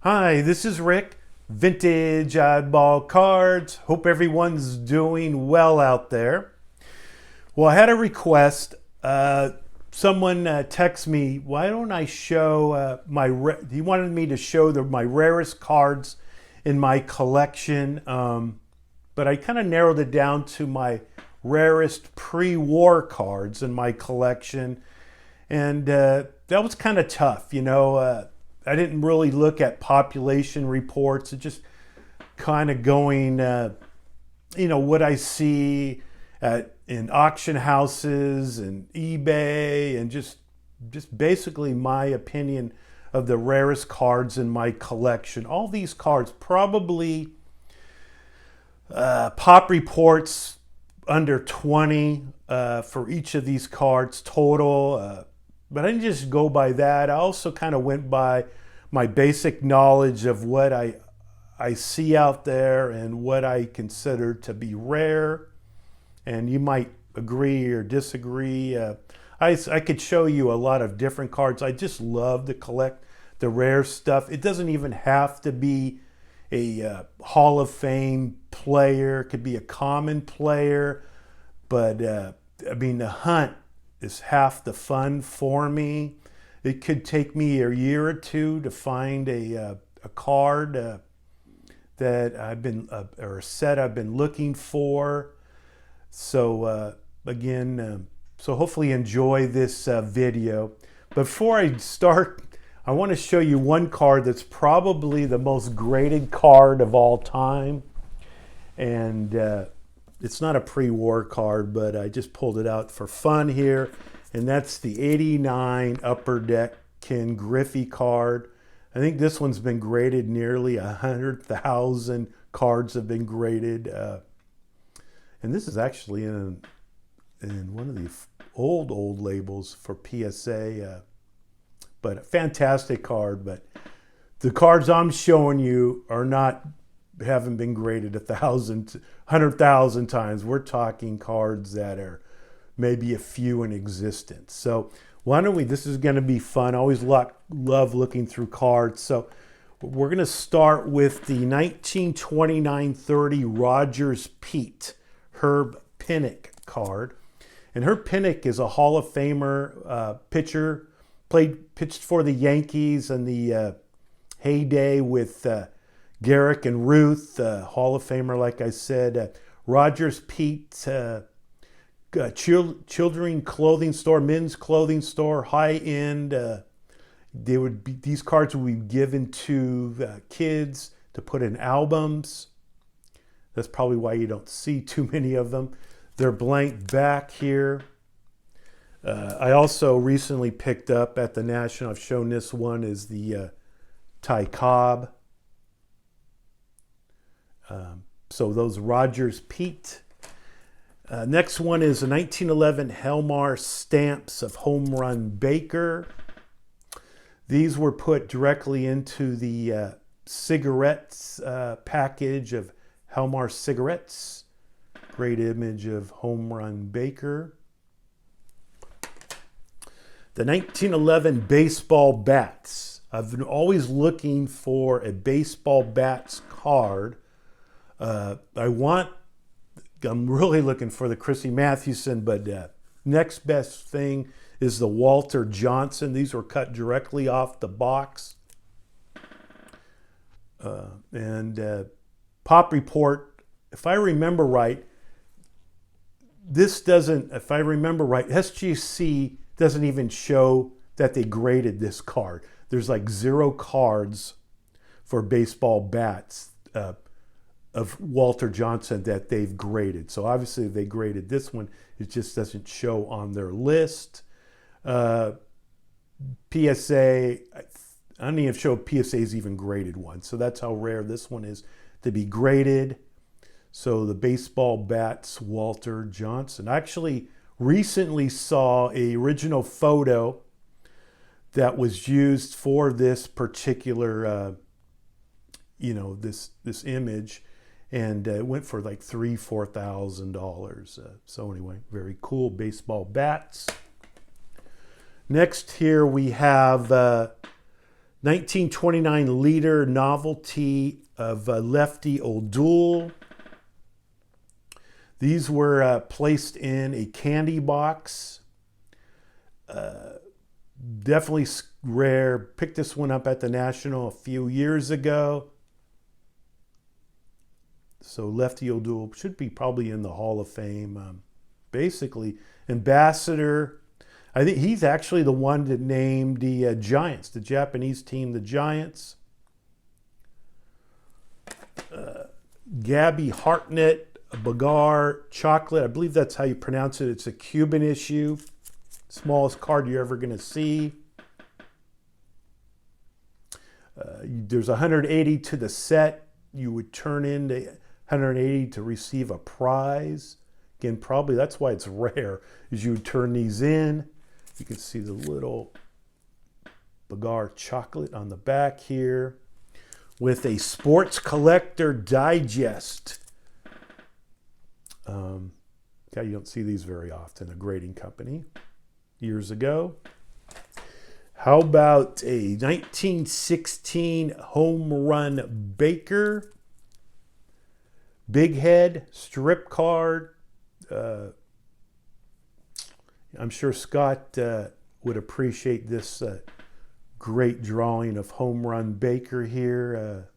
Hi, this is Rick, Vintage Oddball Cards. Hope everyone's doing well out there. Well, I had a request. Someone texted me, why don't I show he wanted me to show my rarest cards in my collection, but I kind of narrowed it down to my rarest pre-war cards in my collection. And that was kind of tough, I didn't really look at population reports. It just kind of going, what I see in auction houses and eBay, and just basically my opinion of the rarest cards in my collection. All these cards probably pop reports under 20 for each of these cards total. But I didn't just go by that. I also kind of went by my basic knowledge of what I see out there and what I consider to be rare. And you might agree or disagree. I could show you a lot of different cards. I just love to collect the rare stuff. It doesn't even have to be a Hall of Fame player. It could be a common player. But the hunt is half the fun for me. It could take me a year or two to find a card that I've been or a set I've been looking for. So so hopefully you enjoy this video. Before I start, I want to show you one card that's probably the most graded card of all time, and it's not a pre-war card, but I just pulled it out for fun here. And that's the 89 Upper Deck Ken Griffey card. I think this one's been graded nearly 100,000 cards have been graded. And this is actually in one of the old labels for PSA. But a fantastic card. But the cards I'm showing you haven't been graded 100,000 times. We're talking cards that are maybe a few in existence. So why don't this is going to be fun. I always love looking through cards. So we're going to start with the 1929-30 Rogers Pete Herb Pinnock card. And Herb Pinnock is a Hall of Famer pitcher, pitched for the Yankees in the heyday with Garrick and Ruth, Hall of Famer, like I said. Rogers Pete, children's clothing store, men's clothing store, high end. These cards would be given to kids to put in albums. That's probably why you don't see too many of them. They're blank back here. I also recently picked up at the National, I've shown this one, is the Ty Cobb. So those Rogers Pete. Next one is a 1911 Helmar Stamps of Home Run Baker. These were put directly into the cigarettes package of Helmar cigarettes. Great image of Home Run Baker. The 1911 Baseball Bats. I've been always looking for a baseball bats card. I'm really looking for the Chrissy Mathewson, but next best thing is the Walter Johnson. These were cut directly off the box. And Pop Report, if I remember right, SGC doesn't even show that they graded this card. There's like 0 cards for baseball bats of Walter Johnson that they've graded. So obviously they graded this one. It just doesn't show on their list. PSA, I don't even show PSA's even graded one. So that's how rare this one is to be graded. So the baseball bats, Walter Johnson. I actually recently saw an original photo that was used for this particular, this image. And it went for like $3,000-$4,000. So anyway, very cool baseball bats. Next here we have 1929 liter novelty of Lefty O'Doul. These were placed in a candy box. Definitely rare. Picked this one up at the National a few years ago. So Lefty O'Doul should be probably in the Hall of Fame. Basically, ambassador. I think he's actually the one that named the Giants, the Japanese team, the Giants. Gabby Hartnett, Bagar chocolate. I believe that's how you pronounce it. It's a Cuban issue. Smallest card you're ever going to see. There's 180 to the set. You would turn in the 180 to receive a prize. Again, probably that's why it's rare, is you would turn these in. You can see the little Bagar chocolate on the back here with a Sports Collector Digest. You don't see these very often, a grading company years ago. How about a 1916 Home Run Baker? Big head, strip card. I'm sure Scott would appreciate this great drawing of Home Run Baker here.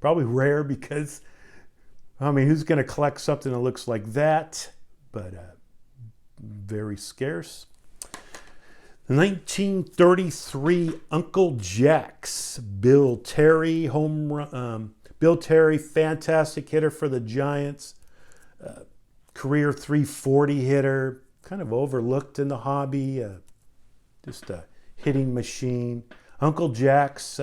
Probably rare because, I mean, who's going to collect something that looks like that? But very scarce. 1933 Uncle Jack's Bill Terry home run. Bill Terry, fantastic hitter for the Giants. Career 340 hitter. Kind of overlooked in the hobby. Just a hitting machine. Uncle Jack's.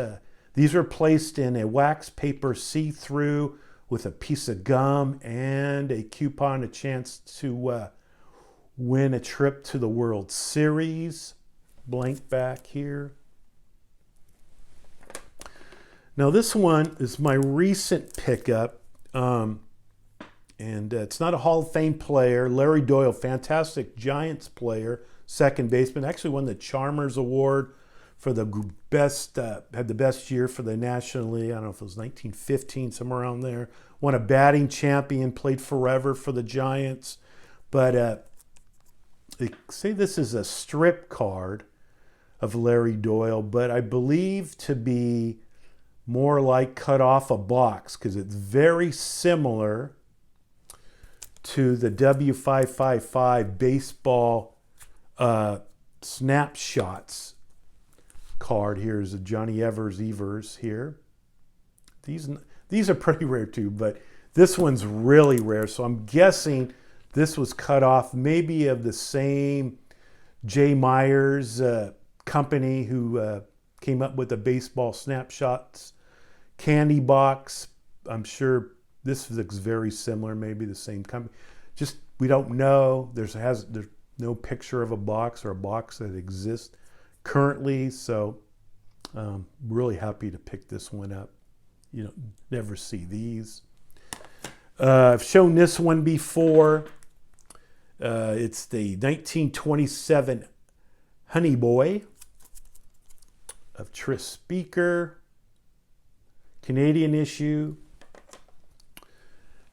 These were placed in a wax paper see-through with a piece of gum and a coupon, a chance to win a trip to the World Series. Blank back here. Now this one is my recent pickup, and it's not a Hall of Fame player. Larry Doyle, fantastic Giants player, second baseman. Actually won the Chalmers Award for the best, had the best year for the National League. I don't know if it was 1915, somewhere around there. Won a batting champion, played forever for the Giants. But they say this is a strip card of Larry Doyle, but I believe to be more like cut off a box because it's very similar to the W555 baseball snapshots card. Here's a Johnny Evers here. These are pretty rare too, but this one's really rare. So I'm guessing this was cut off maybe of the same Jay Myers company who came up with the baseball snapshots candy box. I'm sure this looks very similar, maybe the same company. Just, we don't know. There's no picture of a box or a box that exists currently, so really happy to pick this one up. You don't never see these. I've shown this one before. It's the 1927 Honey Boy of Tris Speaker, Canadian issue.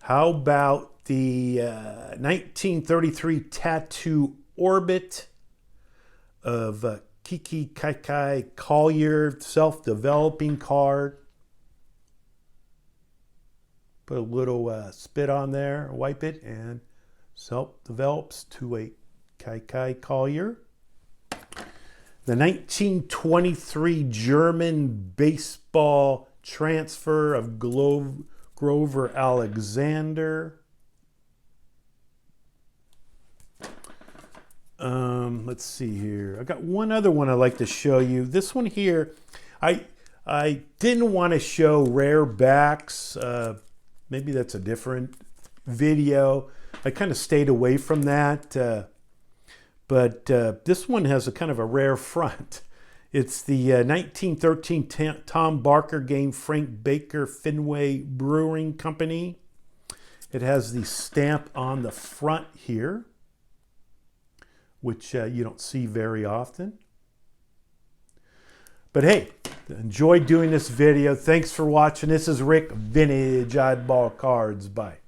How about the 1933 Tattoo Orbit of Kiki Kai Collier, self-developing card. Put a little spit on there, wipe it, and self-develops to a Kai Collier. The 1923 German baseball transfer of Grover Alexander. Let's see here. I got one other one I'd like to show you. This one here, I didn't want to show rare backs. Maybe that's a different video. I kind of stayed away from that. But this one has a kind of a rare front. It's the 1913 Tom Barker game, Frank Baker Fenway Brewing Company. It has the stamp on the front here, which you don't see very often. But hey, Enjoyed doing this video. Thanks for watching. This is Rick, Vintage Oddball Cards. Bye.